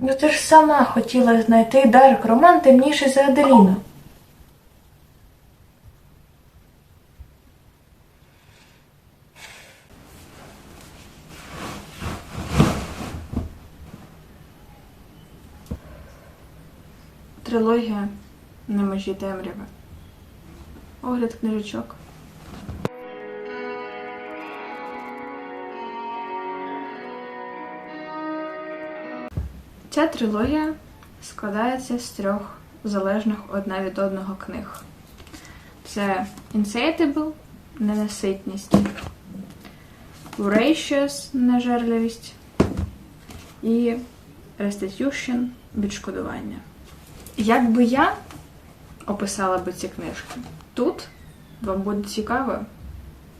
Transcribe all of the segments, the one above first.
Ну ти ж сама хотіла знайти дарк роман темніший за Аделіну. Трилогія на межі темряви. Огляд книжечок. Ця трилогія складається з 3 залежних одна від одного книг. Це Insatiable – ненаситність, Voracious – нежерливість і Restitution – відшкодування. Як би я описала би ці книжки? Тут вам буде цікаво,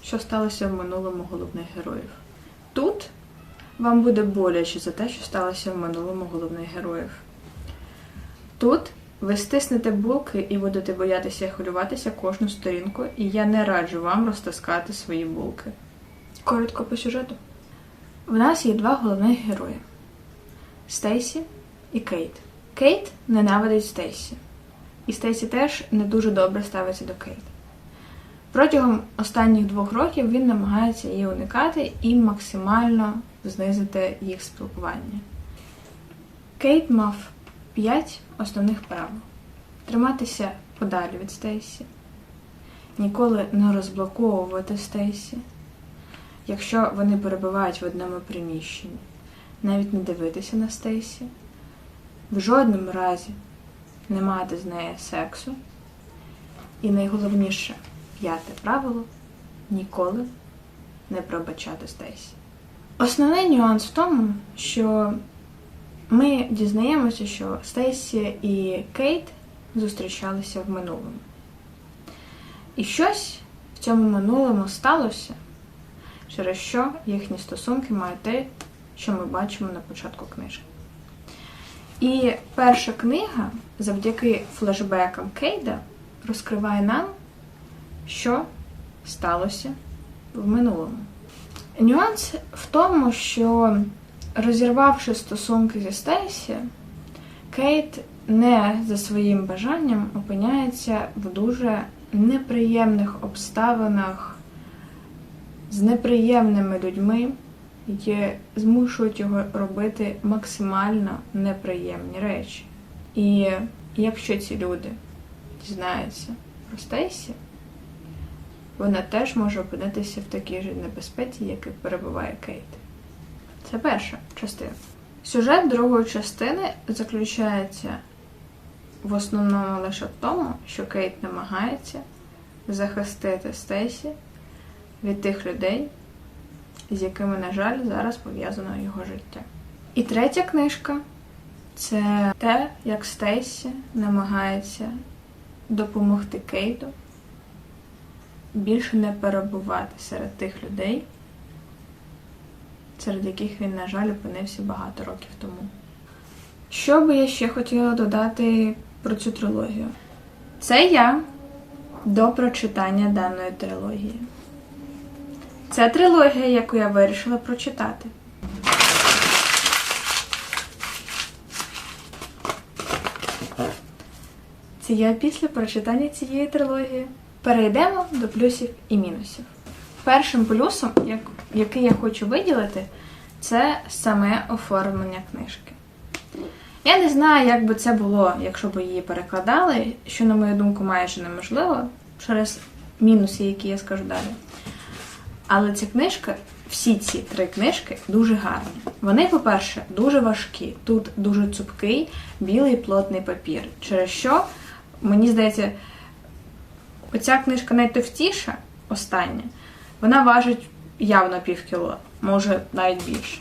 що сталося в минулому головних героїв. Тут вам буде боляче за те, що сталося в минулому головних героїв. Тут ви стиснете булки і будете боятися і хвилюватися кожну сторінку, і я не раджу вам розтискати свої булки. Коротко по сюжету. В нас є 2 головних герої. Стейсі і Кейт. Кейт ненавидить Стейсі. І Стейсі теж не дуже добре ставиться до Кейт. Протягом останніх 2 років він намагається її уникати і максимально знизити їх спілкування. Кейт мав 5 основних правил. Триматися подалі від Стейсі. Ніколи не розблоковувати Стейсі. Якщо вони перебувають в одному приміщенні. Навіть не дивитися на Стейсі. В жодному разі не мати з нею сексу. І найголовніше, 5 правило – ніколи не пробачати Стейсі. Основний нюанс в тому, що ми дізнаємося, що Стейсі і Кейт зустрічалися в минулому. І щось в цьому минулому сталося, через що їхні стосунки мають те, що ми бачимо на початку книжки. І перша книга, завдяки флешбекам Кейда, розкриває нам, що сталося в минулому. Нюанс в тому, що розірвавши стосунки зі Стейсі, Кейт не за своїм бажанням опиняється в дуже неприємних обставинах з неприємними людьми, які змушують його робити максимально неприємні речі. І якщо ці люди дізнаються про Стейсі, вона теж може опинитися в такій же небезпеці, як і перебуває Кейт. Це перша частина. Сюжет другої частини заключається в основному лише в тому, що Кейт намагається захистити Стейсі від тих людей, з якими, на жаль, зараз пов'язано його життя. І третя книжка – це те, як Стейсі намагається допомогти Кейту більше не перебувати серед тих людей, серед яких він, на жаль, опинився багато років тому. Що би я ще хотіла додати про цю трилогію? Це я до прочитання даної трилогії. Це трилогія, яку я вирішила прочитати. Це я після прочитання цієї трилогії. Перейдемо до плюсів і мінусів. Першим плюсом, який я хочу виділити, це саме оформлення книжки. Я не знаю, як би це було, якщо б її перекладали, що, на мою думку, майже неможливо, через мінуси, які я скажу далі. Але ця книжка, всі ці 3 книжки дуже гарні. Вони, по-перше, дуже важкі. Тут дуже цупкий, білий плотний папір. Через що, мені здається, оця книжка найтовстіша, остання, вона важить явно півкіло, може навіть більше.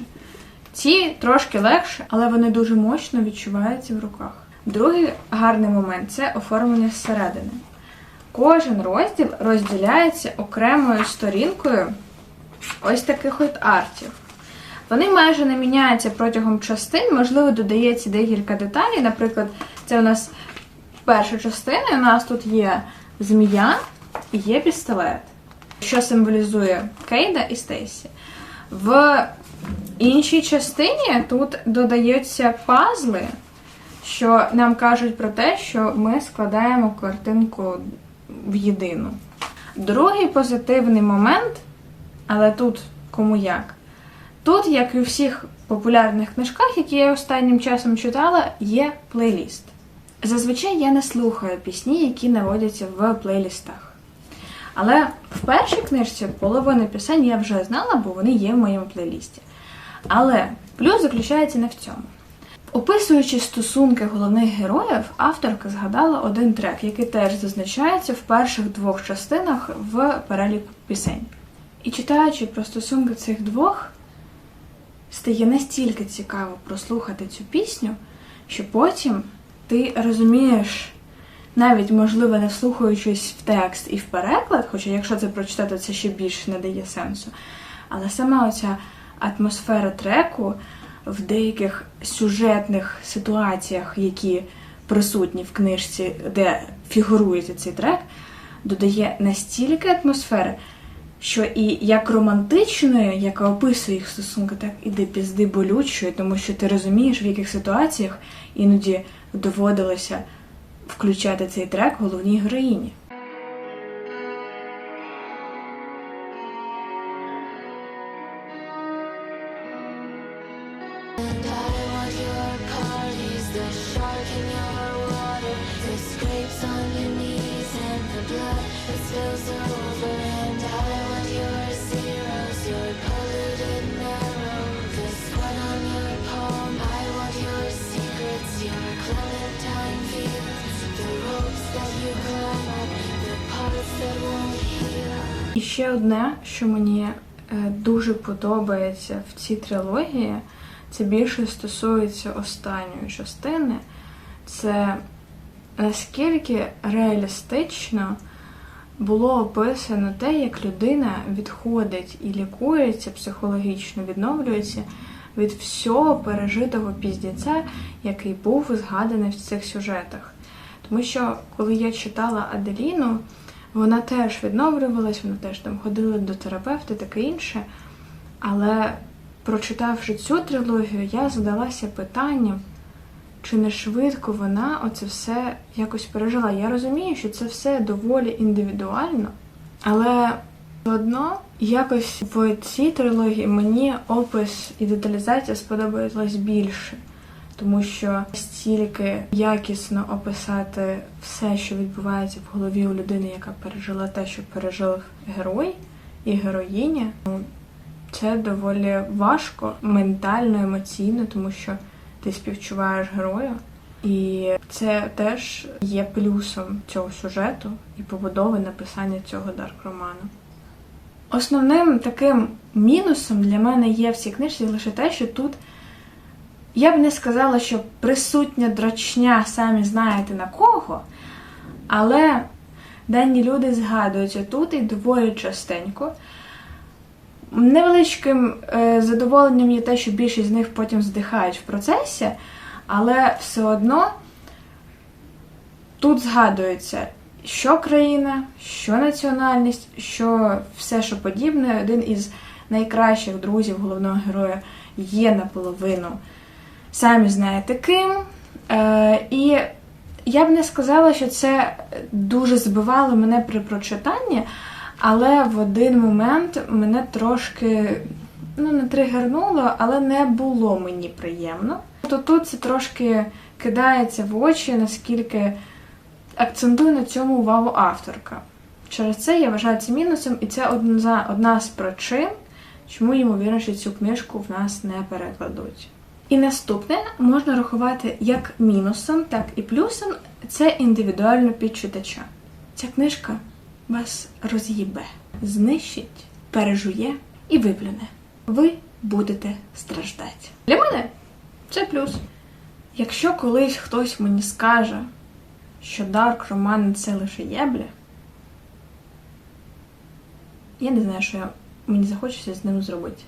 Ці трошки легше, але вони дуже мощно відчуваються в руках. Другий гарний момент – це оформлення зсередини. Кожен розділ розділяється окремою сторінкою ось таких от артів. Вони майже не міняються протягом частин, можливо, додається декілька деталей. Наприклад, це у нас перша частина, і у нас тут є змія і є пістолет, що символізує Кейда і Стейсі. В іншій частині тут додаються пазли, що нам кажуть про те, що ми складаємо картинку в єдину. Другий позитивний момент, але тут кому як. Тут, як і у всіх популярних книжках, які я останнім часом читала, є плейліст. Зазвичай я не слухаю пісні, які наводяться в плейлістах. Але в першій книжці половину пісень я вже знала, бо вони є в моєму плейлісті. Але плюс заключається не в цьому. Описуючи стосунки головних героїв, авторка згадала один трек, який теж зазначається в перших двох частинах в переліку пісень. І читаючи про стосунки цих двох, стає настільки цікаво прослухати цю пісню, що потім ти розумієш, навіть, можливо, не вслухаючись в текст і в переклад, хоча якщо це прочитати, це ще більше не дає сенсу, але сама оця атмосфера треку в деяких сюжетних ситуаціях, які присутні в книжці, де фігурує цей трек, додає настільки атмосфери, що і як романтичної, яка описує їх стосунки, так і до пізди болючої, тому що ти розумієш, в яких ситуаціях іноді доводилося включати цей трек головній героїні. І ще одне, що мені дуже подобається в цій трилогії, це більше стосується останньої частини, це наскільки реалістично було описано те, як людина відходить і лікується психологічно, відновлюється від всього пережитого піздеця, який був згаданий в цих сюжетах. Тому що, коли я читала Аделіну, вона теж відновлювалась, вона теж там ходила до терапевта, таке інше. Але, прочитавши цю трилогію, я задалася питанням, чи не швидко вона оце все якось пережила. Я розумію, що це все доволі індивідуально, але одно якось в цій трилогії мені опис і деталізація сподобалась більше. Тому що стільки якісно описати все, що відбувається в голові у людини, яка пережила те, що пережив герой і героїня, це доволі важко, ментально, емоційно, тому що ти співчуваєш герою. І це теж є плюсом цього сюжету і побудови написання цього дарк-роману. Основним таким мінусом для мене є в цій книжці лише те, що тут я б не сказала, що присутня дрочня, самі знаєте на кого, але дані люди згадуються тут і доволі частенько. Невеличким задоволенням є те, що більшість з них потім здихають в процесі, але все одно тут згадується, що країна, що національність, що все, що подібне. Один із найкращих друзів головного героя є наполовину. Самі знаєте ким. І я б не сказала, що це дуже збивало мене при прочитанні, але в один момент мене трошки, не тригернуло, але не було мені приємно. Тут це трошки кидається в очі, наскільки акцентує на цьому увагу авторка. Через це я вважаю це мінусом, і це одна з причин, чому, ймовірно, що цю книжку в нас не перекладуть. І наступне можна рахувати як мінусом, так і плюсом – це індивідуально під читача. Ця книжка вас роз'їбе, знищить, пережує і виплюне. Ви будете страждати. Для мене це плюс. Якщо колись хтось мені скаже, що дарк-роман – це лише єбля, я не знаю, що мені захочеться з ним зробити.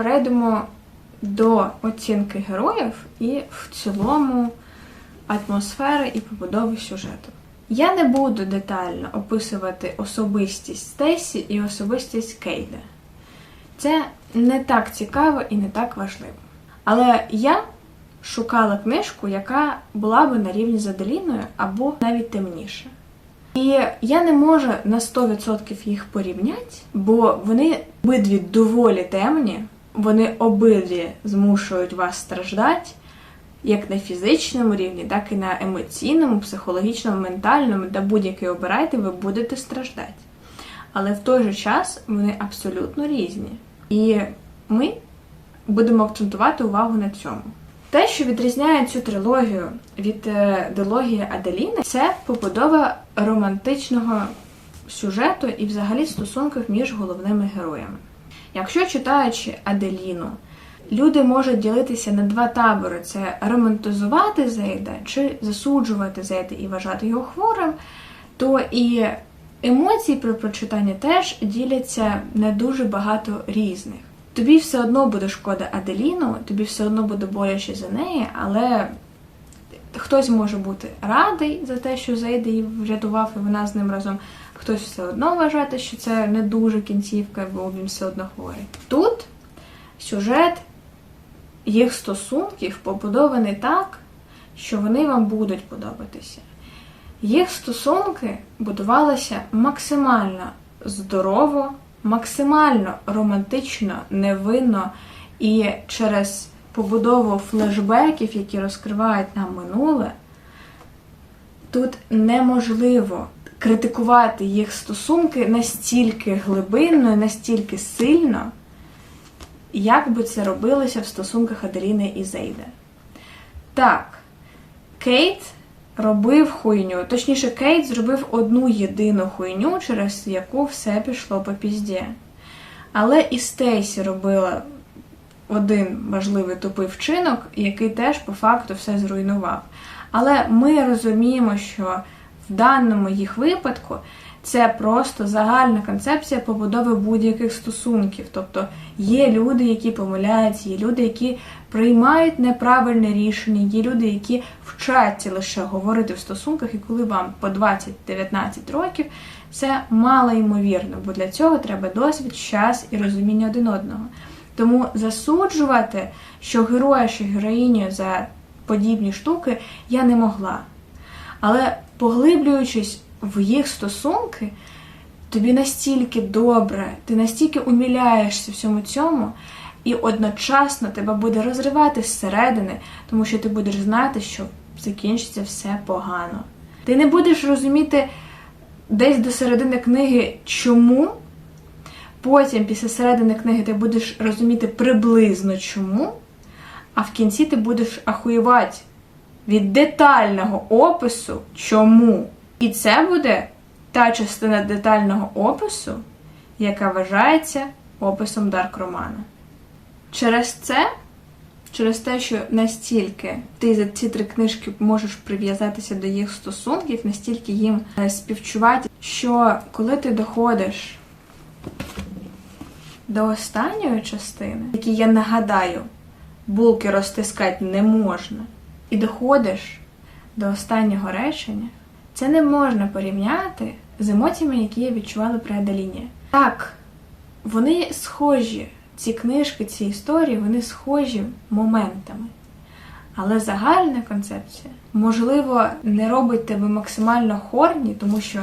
перейдемо до оцінки героїв і в цілому атмосфери і побудови сюжету. Я не буду детально описувати особистість Стейсі і особистість Кейда. Це не так цікаво і не так важливо. Але я шукала книжку, яка була би на рівні з Аделіною або навіть темніше. І я не можу на 100% їх порівняти, бо вони обидві доволі темні, вони обидві змушують вас страждати, як на фізичному рівні, так і на емоційному, психологічному, ментальному, та будь-який обирайте, ви будете страждати. Але в той же час вони абсолютно різні. І ми будемо акцентувати увагу на цьому. Те, що відрізняє цю трилогію від дилогії Аделіни, це побудова романтичного сюжету і взагалі стосунків між головними героями. Якщо, читаючи Аделіну, люди можуть ділитися на два табори – це романтизувати Зейда чи засуджувати Зейда і вважати його хворим, то і емоції при прочитанні теж діляться на дуже багато різних. Тобі все одно буде шкода Аделіну, тобі все одно буде боляче за неї, але хтось може бути радий за те, що Зейд її врятував і вона з ним разом, хтось все одно вважати, що це не дуже кінцівка, бо він все одно хворий. Тут сюжет їх стосунків побудований так, що вони вам будуть подобатися. Їх стосунки будувалися максимально здорово, максимально романтично, невинно і через побудову флешбеків, які розкривають нам минуле, тут неможливо критикувати їх стосунки настільки глибинно, настільки сильно, як би це робилося в стосунках Аделіни і Зейда. Так, Кейт робив хуйню, точніше, Кейт зробив одну єдину хуйню, через яку все пішло по пізді. Але і Стейсі робила один важливий тупий вчинок, який теж по факту все зруйнував. Але ми розуміємо, що в даному їх випадку це просто загальна концепція побудови будь-яких стосунків. Тобто є люди, які помиляються, є люди, які приймають неправильне рішення, є люди, які вчаться лише говорити в стосунках, і коли вам по 20-19 років, це мало ймовірно, бо для цього треба досвід, час і розуміння один одного. Тому засуджувати, що героя, що героїню за подібні штуки, я не могла. Але поглиблюючись в їх стосунки, тобі настільки добре, ти настільки умиляєшся всьому цьому, і одночасно тебе буде розривати зсередини, тому що ти будеш знати, що закінчиться все погано. Ти не будеш розуміти десь до середини книги чому, потім після середини книги ти будеш розуміти приблизно чому, а в кінці ти будеш ахуєвати від детального опису чому. І це буде та частина детального опису, яка вважається описом дарк-романа. Через те, що настільки ти за ці 3 книжки можеш прив'язатися до їх стосунків, настільки їм співчувати, що коли ти доходиш до останньої частини, якій, я нагадаю, булки розтискати не можна, і доходиш до останнього речення, це не можна порівняти з емоціями, які я відчувала при Аделіні. Так, вони схожі, ці книжки, ці історії, вони схожі моментами. Але загальна концепція, можливо, не робить тебе максимально хорні, тому що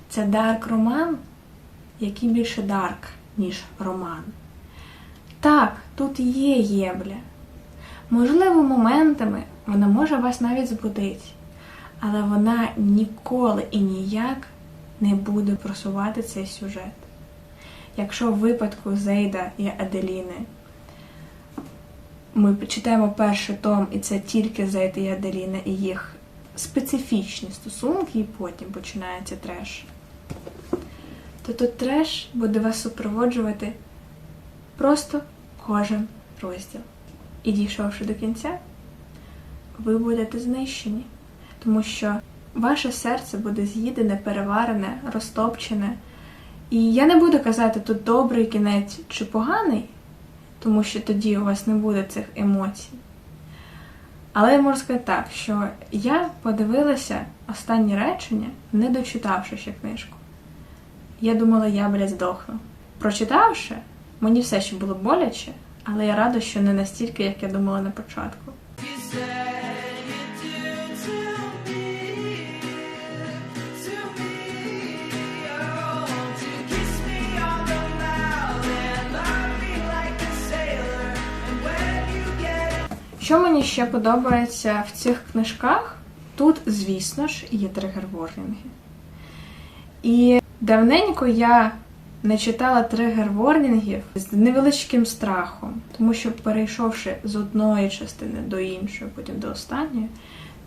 це дарк-роман, який більше дарк, ніж роман. Так, тут є єбля. Можливо, моментами вона може вас навіть збудити, але вона ніколи і ніяк не буде просувати цей сюжет. Якщо в випадку Зейда і Аделіни ми читаємо перший том, і це тільки Зейд і Аделіна, і їх специфічні стосунки, і потім починається треш, то тут треш буде вас супроводжувати просто кожен розділ. І дійшовши до кінця, ви будете знищені, тому що ваше серце буде з'їдене, переварене, розтопчене. І я не буду казати, тут добрий кінець чи поганий, тому що тоді у вас не буде цих емоцій. Але я можу сказати так, що я подивилася останні речення, не дочитавши ще книжку. Я думала, я, здохну. Прочитавши, мені все ще було боляче, але я рада, що не настільки, як я думала на початку. Що мені ще подобається в цих книжках? Тут, звісно ж, є тригер-ворнінги. І давненько я не читала тригер-ворнінгів з невеличким страхом, тому що, перейшовши з одної частини до іншої, потім до останньої,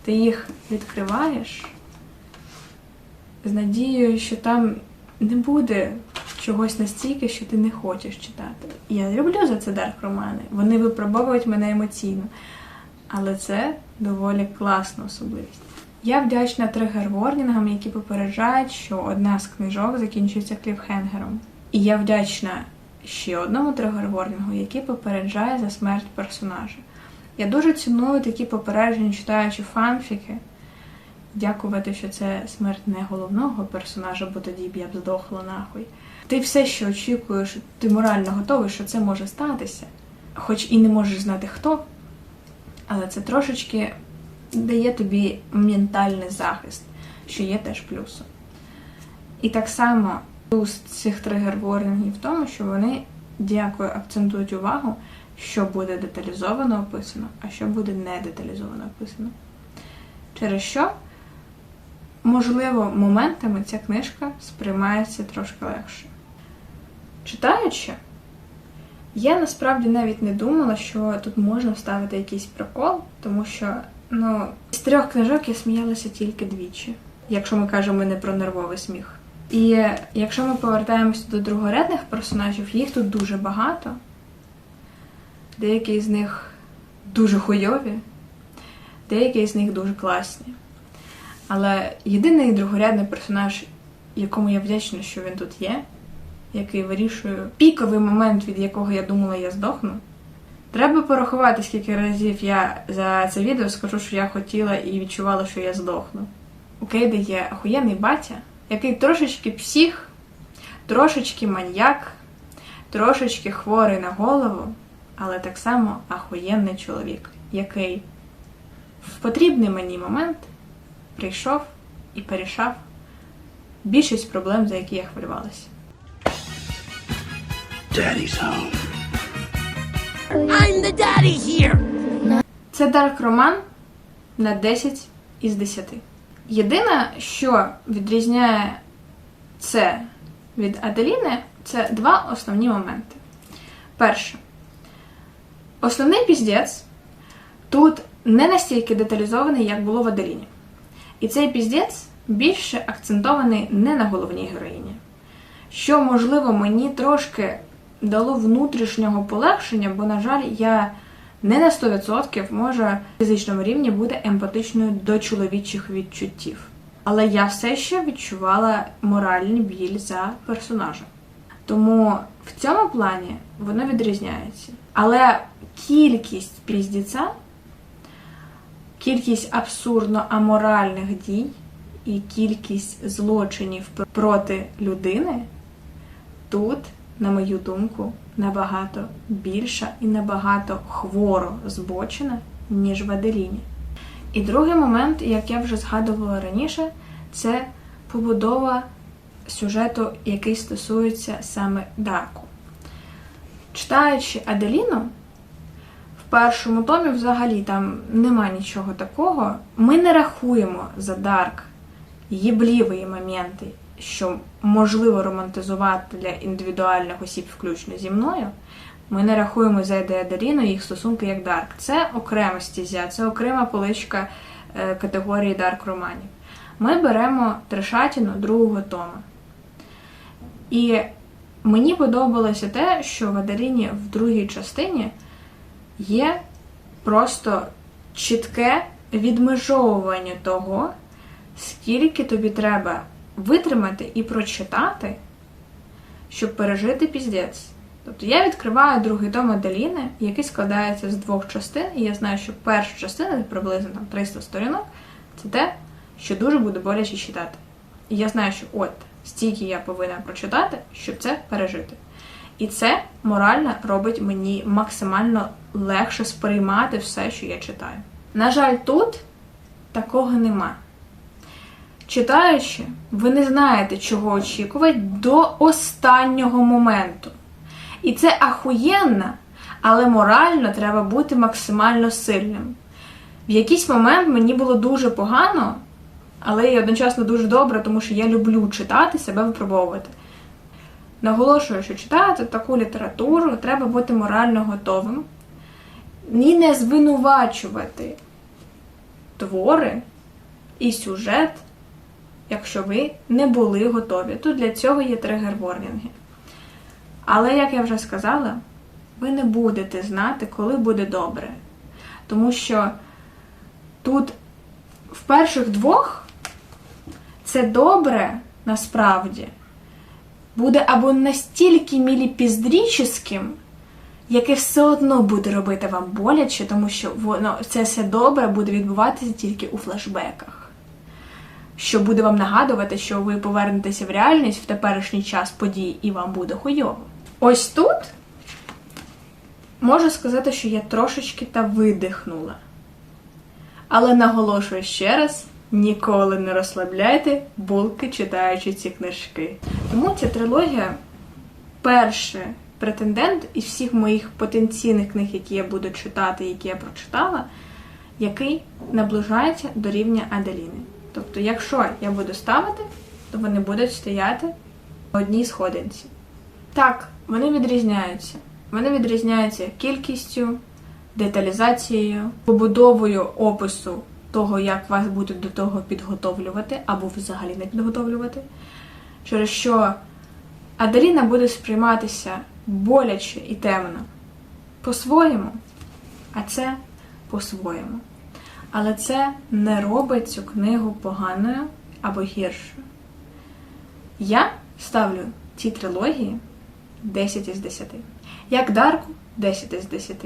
ти їх відкриваєш з надією, що там не буде чогось настільки, що ти не хочеш читати. Я люблю за це дарк-романи. Вони випробовують мене емоційно. Але це доволі класна особливість. Я вдячна тригер-ворнінгам, які попереджають, що одна з книжок закінчується кліфхенгером. І я вдячна ще одному тригер-ворнінгу, який попереджає за смерть персонажа. Я дуже ціную такі попередження, читаючи фанфіки. Дякувати, що це смерть не головного персонажа, бо тоді б я б здохла нахуй. Ти все ще очікуєш, ти морально готовий, що це може статися. Хоч і не можеш знати хто, але це трошечки дає тобі ментальний захист, що є теж плюсом. І так само плюс цих тригер-ворнінгів в тому, що вони, дякую, акцентують увагу, що буде деталізовано описано, а що буде не деталізовано описано. Через що, можливо, моментами ця книжка сприймається трошки легше. Читаючи, я насправді навіть не думала, що тут можна вставити якийсь прикол, тому що, з 3 книжок я сміялася тільки двічі, якщо ми кажемо не про нервовий сміх. І якщо ми повертаємося до другорядних персонажів, їх тут дуже багато. Деякі з них дуже хуйові, деякі з них дуже класні. Але єдиний другорядний персонаж, якому я вдячна, що він тут є, який вирішує піковий момент, від якого я думала, я здохну. Треба порахувати, скільки разів я за це відео скажу, що я хотіла і відчувала, що я здохну. У Кейда є охуєнний батя, який трошечки псих, трошечки маньяк, трошечки хворий на голову, але так само охуєнний чоловік, який в потрібний мені момент прийшов і порішав більшість проблем, за які я хвилювалася. Daddy's home. I'm the daddy here. Це дарк-роман на 10 із 10. Єдине, що відрізняє це від Аделіни, це 2 основні моменти. Перше. Основний піздець тут не настільки деталізований, як було в Аделіні. І цей піздець більше акцентований не на головній героїні. Що, можливо, мені трошки дало внутрішнього полегшення, бо, на жаль, я не на 100%, може, в фізичному рівні бути емпатичною до чоловічих відчуттів. Але я все ще відчувала моральний біль за персонажа. Тому в цьому плані воно відрізняється. Але кількість піздіця, кількість абсурдно аморальних дій і кількість злочинів проти людини тут, на мою думку, набагато більша і набагато хворо збочена, ніж в Аделіні. І другий момент, як я вже згадувала раніше, це побудова сюжету, який стосується саме Дарку. Читаючи Аделіну, в першому томі взагалі там нема нічого такого. Ми не рахуємо за Дарк єбліві моменти, що можливо романтизувати для індивідуальних осіб, включно зі мною. Ми не рахуємо за Аделіну їх стосунки як Дарк. Це окрема стезя, це окрема поличка категорії дарк-романів. Ми беремо трешатіну другого тома. І мені подобалося те, що в Аделіні в другій частині є просто чітке відмежовування того, скільки тобі треба витримати і прочитати, щоб пережити піздець. Тобто я відкриваю другий том Аделіни, який складається з 2 частин, і я знаю, що перша частина, приблизно там 300 сторінок, це те, що дуже буде боляче читати. І я знаю, що от, стільки я повинна прочитати, щоб це пережити. І це морально робить мені максимально легше сприймати все, що я читаю. На жаль, тут такого нема. Читаючи, ви не знаєте, чого очікувати до останнього моменту. І це ахуєнно, але морально треба бути максимально сильним. В якийсь момент мені було дуже погано, але і одночасно дуже добре, тому що я люблю читати, себе випробовувати. Наголошую, що читати таку літературу треба бути морально готовим. Ні не звинувачувати твори і сюжет, якщо ви не були готові. Тут для цього є тригер-ворнінги. Але, як я вже сказала, ви не будете знати, коли буде добре. Тому що тут в перших 2 це добре, насправді, буде або настільки міліпіздріческим, яке все одно буде робити вам боляче, тому що це все добре буде відбуватися тільки у флешбеках. Що буде вам нагадувати, що ви повернетеся в реальність в теперішній час подій і вам буде хуйово. Ось тут можу сказати, що я трошечки та видихнула. Але наголошую ще раз, ніколи не розслабляйте булки, читаючи ці книжки. Тому ця трилогія – перший претендент із всіх моїх потенційних книг, які я буду читати, які я прочитала, який наближається до рівня Аделіни. Тобто, якщо я буду ставити, то вони будуть стояти в одній сходинці. Так, вони відрізняються. Вони відрізняються кількістю, деталізацією, побудовою опису того, як вас будуть до того підготовлювати, або взагалі не підготовлювати. Через що Аделіна буде сприйматися боляче і темно по-своєму, а це по-своєму. Але це не робить цю книгу поганою або гіршою. Я ставлю цій трилогії 10 із 10. Як Дарку – 10 із 10.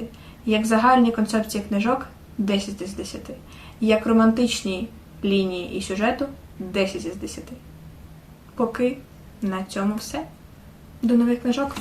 Як загальні концепції книжок – 10 із 10. Як романтичні лінії і сюжету – 10 із 10. Поки на цьому все. До нових книжок!